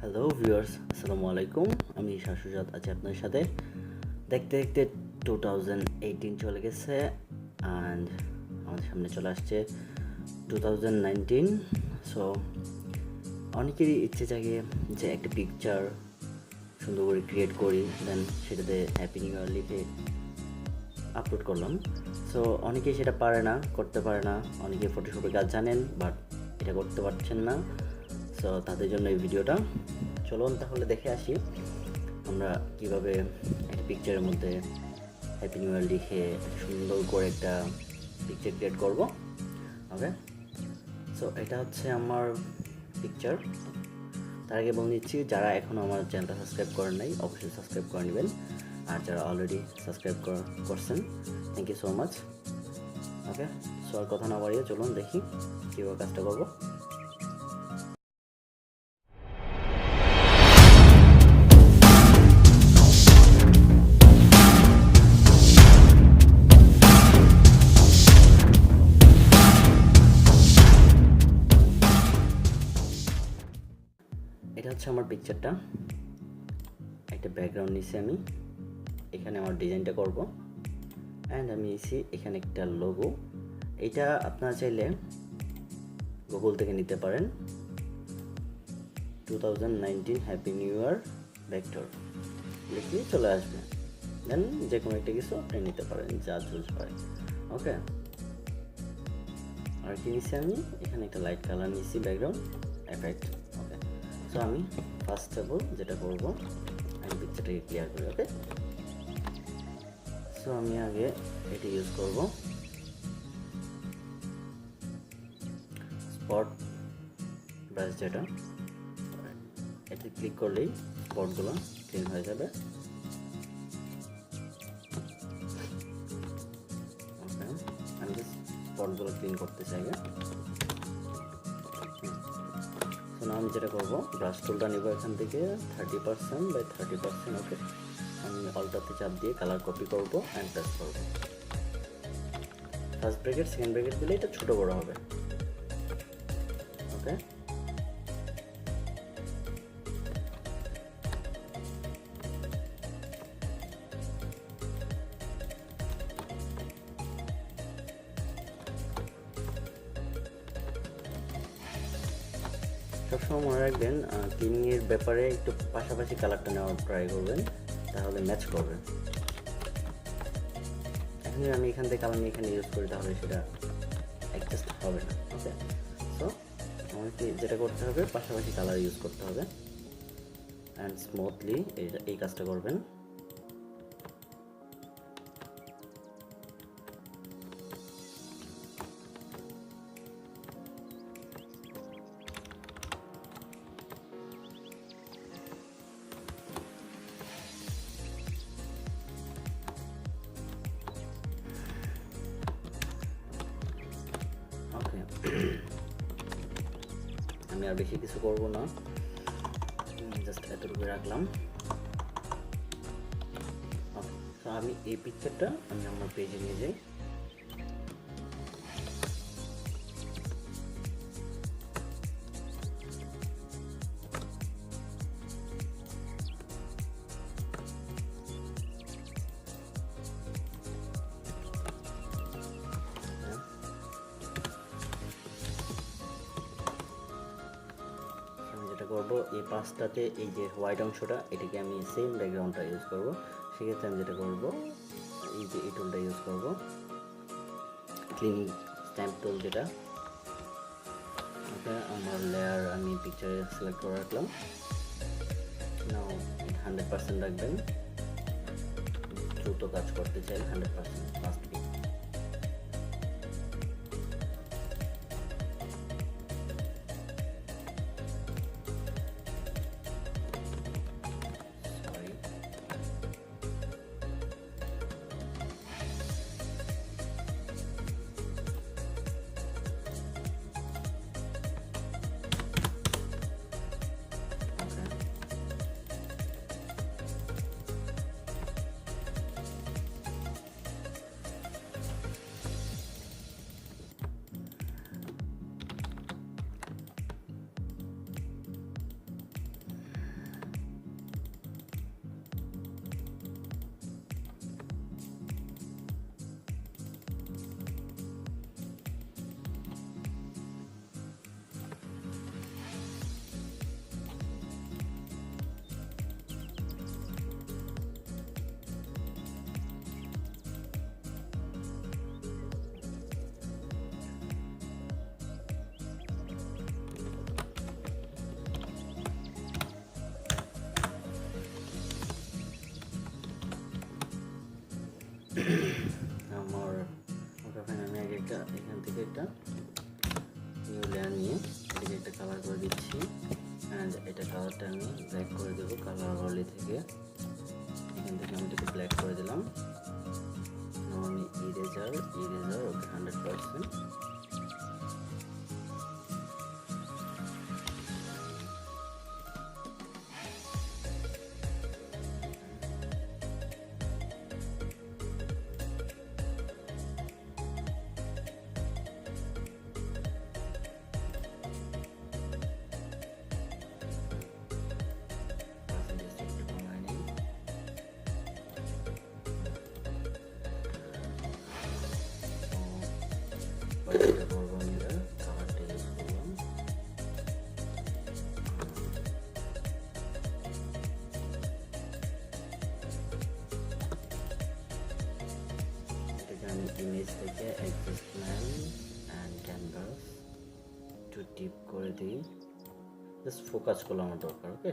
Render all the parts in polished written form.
Hello viewers, আসসালামু আলাইকুম। আমি শাহ সুজাত আছি আপনার সাথে। দেখতে দেখতে 2018 চলে গেছে অ্যান্ড আমাদের সামনে চলে আসছে 2019। সো অনেকেরই ইচ্ছে জাগে যে একটা পিকচার সুন্দর করে ক্রিয়েট করি, দেন সেটাতে হ্যাপি নিউ ইয়ার লিখে আপলোড করলাম। সো অনেকেই সেটা করতে পারে না। অনেকে ফটোশপে কাজ জানেন বাট এটা করতে পারছেন না। সো তাদের জন্য এই ভিডিওটা। চলুন তাহলে দেখে আসি আমরা কিভাবে একটা পিকচারের মধ্যে হ্যাপি নিউ ইয়ার লিখে সুন্দর করে একটা পিকচার ক্রিয়েট করব। ওকে, সো এটা হচ্ছে আমার পিকচার। তার আগে বলে নিচ্ছি, যারা এখনও আমার চ্যানেলটা সাবস্ক্রাইব করেন নাই অবশ্যই সাবস্ক্রাইব করে নেবেন, আর যারা অলরেডি সাবস্ক্রাইব করছেন thank you so much. Okay, so আর কথা না বাড়িয়ে চলুন দেখি কীভাবে কাজটা করবো। এটা হচ্ছে আমার পিকচারটা। একটা ব্যাকগ্রাউন্ড নিয়েছি আমি, এখানে আমার ডিজাইনটা করব অ্যান্ড আমি নিয়েছি এখানে একটা লোগো। এটা আপনারা চাইলে গুগল থেকে নিতে পারেন। 2019 হ্যাপি নিউ ইয়ার ভেক্টর লিখলে চলে আসবে, দেন যে কোনো একটা কিছু আপনি নিতে পারেন যা চুজ হয়। ওকে, আর কি নিচ্ছি আমি এখানে একটা লাইট কালার নিচ্ছি ব্যাকগ্রাউন্ড এফেক্ট। ওকে, সো আমি ফার্স্ট অফ অল যেটা করবো আমি পিকচারটাকে ক্লিয়ার করি। ওকে, সো আমি আগে এটা ইউজ করব স্পট ব্রাশ, যেটা এতে ক্লিক করলেই স্পটগুলো ক্লিন হয়ে যাবে। ওকে, আমি স্পটগুলো ক্লিন করতে চাই। সো আমি যেটা করবো ব্রাশ টুলটা নিব এখান থেকে 30% বাই 30%। ওকে, আমি অল্টারতে চাপ দিয়ে কালার কপি করবো অ্যান্ড পেস্ট করবো। ফার্স্ট ব্র্যাকেট সেকেন্ড ব্র্যাকেট দিলে এটা ছোট বড় হবে। ওকে, সবসময় মনে রাখবেন ক্লিনিংয়ের ব্যাপারে একটু পাশাপাশি কালারটা নেওয়ার ট্রাই করবেন, তাহলে ম্যাচ করবে। এখন আমি এখান থেকে কালার নিয়ে এখানে ইউজ করি তাহলে সেটা অ্যাডজাস্ট হবে না। ওকে, সো আমাকে যেটা করতে হবে পাশাপাশি কালার ইউজ করতে হবে অ্যান্ড স্মুথলি এই কাজটা করবেন। আমি আর বেশি কিছু করব না, জাস্ট এতটুকু রাখলাম। তো আমি এই পিকচারটা আমি আমার পেজে নিয়ে যাই। করবো এই পাঁচটাতে এই যে হোয়াইট অংশটা এটাকে আমি সেম ব্যাকগ্রাউন্ডটা ইউজ করব। সেক্ষেত্রে আমি যেটা করব এই যে এই টুলটা ইউজ করব, ক্লিনিং স্ট্যাম্প টুল যেটা। ওকে, আমার লেয়ার আমি পিকচারে সিলেক্ট করে রাখলাম। নাও 100% রাখবেন, দ্রুত কাজ করতে চাই 100% ফাস্ট পিক। কালারটা আমি ব্ল্যাক করে দেবো। কালার ওয়ালি থেকে এখান থেকে আমি এটাকে ব্ল্যাক করে দিলাম। আমি ইরেজার ওকে 100%। ইমেজ থেকে অ্যাডজাস্টমেন্ট অ্যান্ড ক্যানভাস একটু টিপ করে দিই, জাস্ট ফোকাস করলাম আমার দরকার। ওকে,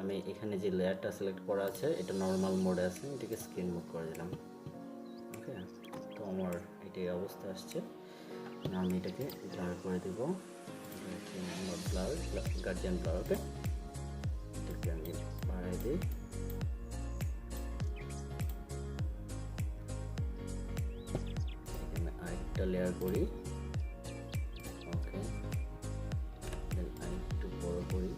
আমি এখানে যে লেয়ারটা সিলেক্ট করা আছে এটা নর্মাল মোডে আছে, এটাকে স্ক্রিন মোড করে দিলাম। ওকে, তো আমার এটাই অবস্থা আসছে। আমি এটাকে ব্লার করে দেব, ব্লার গার্জিয়ান ব্লার। ওকে, এটাকে আমি বাড়াই দিই। আরেকটা লেয়ার করি। ওকে, আরেকটু বড় করি।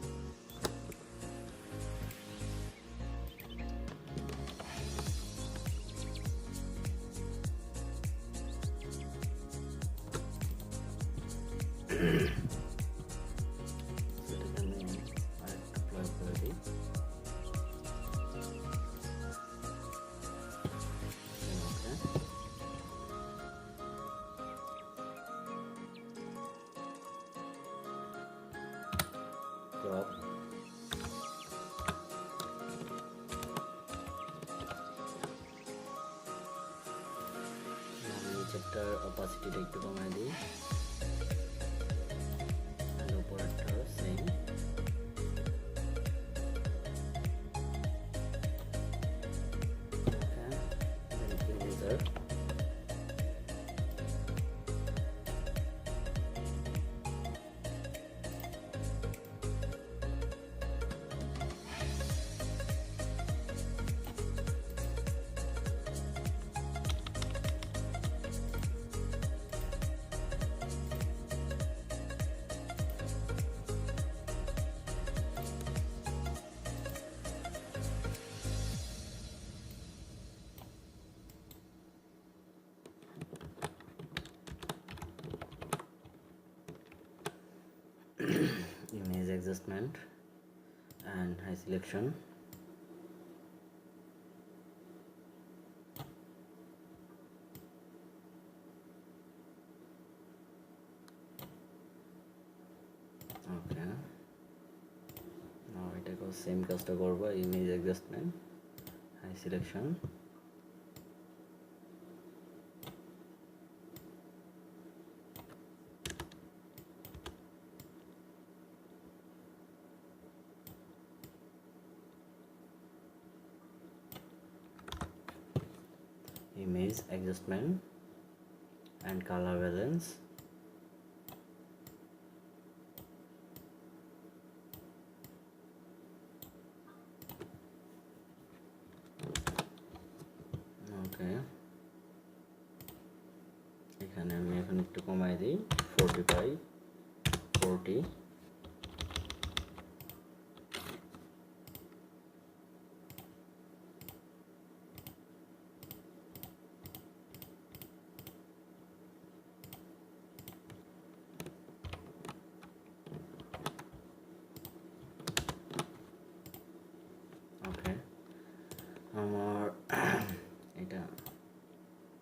সেটাকে আমি আরেকটু ব্লার করে দিই। crop, নিচেরটার অপাসিটিটা একটু কমাই দিই, আর উপরেরটাও same. Image adjustment and high selection. Okay, now এটাকে সেম কাজটা করব, image adjustment, high selection. Image adjustment and color balance. ওকে, এখানে আমি এখন একটু কমাই দিই, 40 ওকে, আমার এটা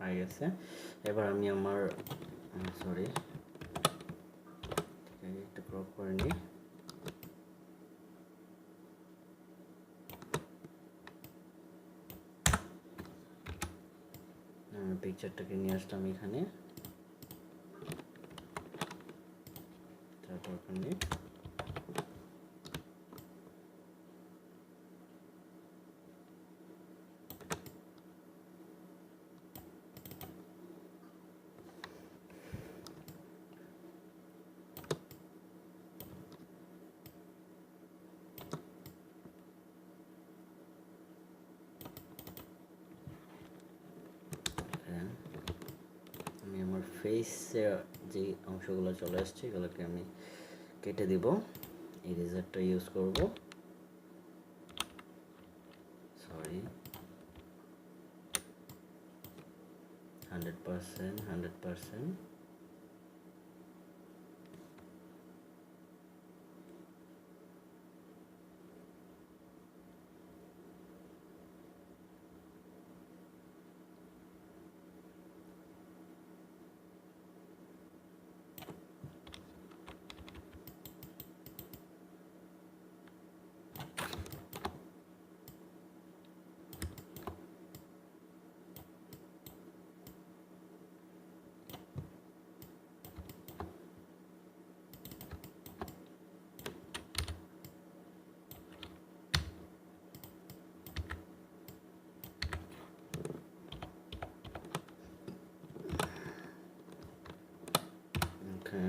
হয়ে গেছে। এবার আমি আমার সরি একটু ক্রপ করে নিই। আমি পিকচারটাকে নিয়ে আসলাম এখানে, তারপর এখানে ফেসের যে অংশগুলো চলে আসছে এগুলোকে আমি কেটে দিব। ইরেজারটা ইউজ করব, সরি 100%। ওকে,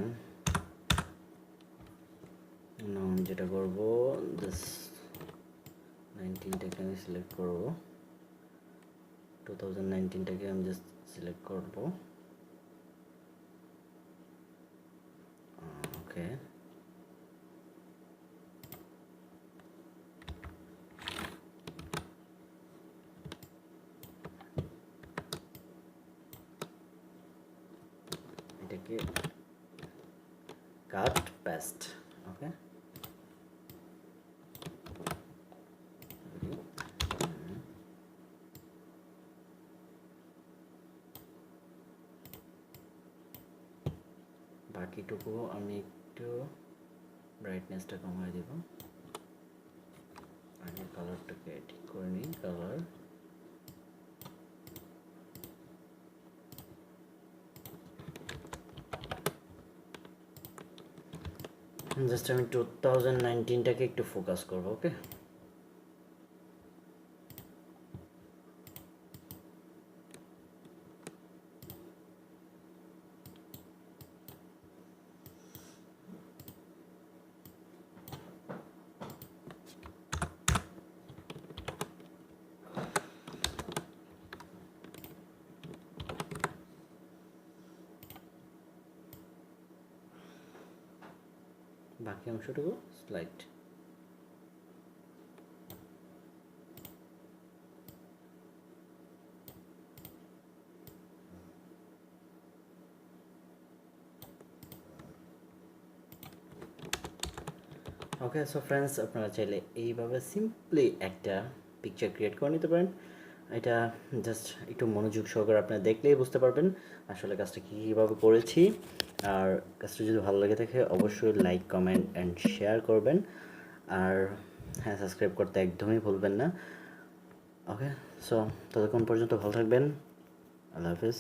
আমি যেটা করব, দিস 19টাকে আমি সিলেক্ট করব, 2019টাকে আমি জাস্ট সিলেক্ট করব। ওকে, এটাকে কাট পেস্ট। ওকে, বাকিটুকু আমি একটু ব্রাইটনেসটা কমিয়ে দেব। আগে কালারটাকে ঠিক করে নিই, কালার জাস্ট আমি 2019টাকে একটু ফোকাস করব। ওকে, বাকি অংশটুকু স্লাইড। ওকে, সো ফ্রেন্ডস, আপনারা চাইলে এইভাবে সিম্পলি একটা পিকচার ক্রিয়েট করে নিতে পারেন। এটা জাস্ট একটু মনোযোগ সহকারে আপনারা দেখলেই বুঝতে পারবেন আসলে কাজটা কীভাবে করেছি। আর কাজটা যদি ভালো লেগে থাকে অবশ্যই লাইক, কমেন্ট অ্যান্ড শেয়ার করবেন। আর হ্যাঁ, সাবস্ক্রাইব করতে একদমই ভুলবেন না। ওকে, সো ততক্ষণ পর্যন্ত ভালো থাকবেন। আল্লাহ হাফিজ।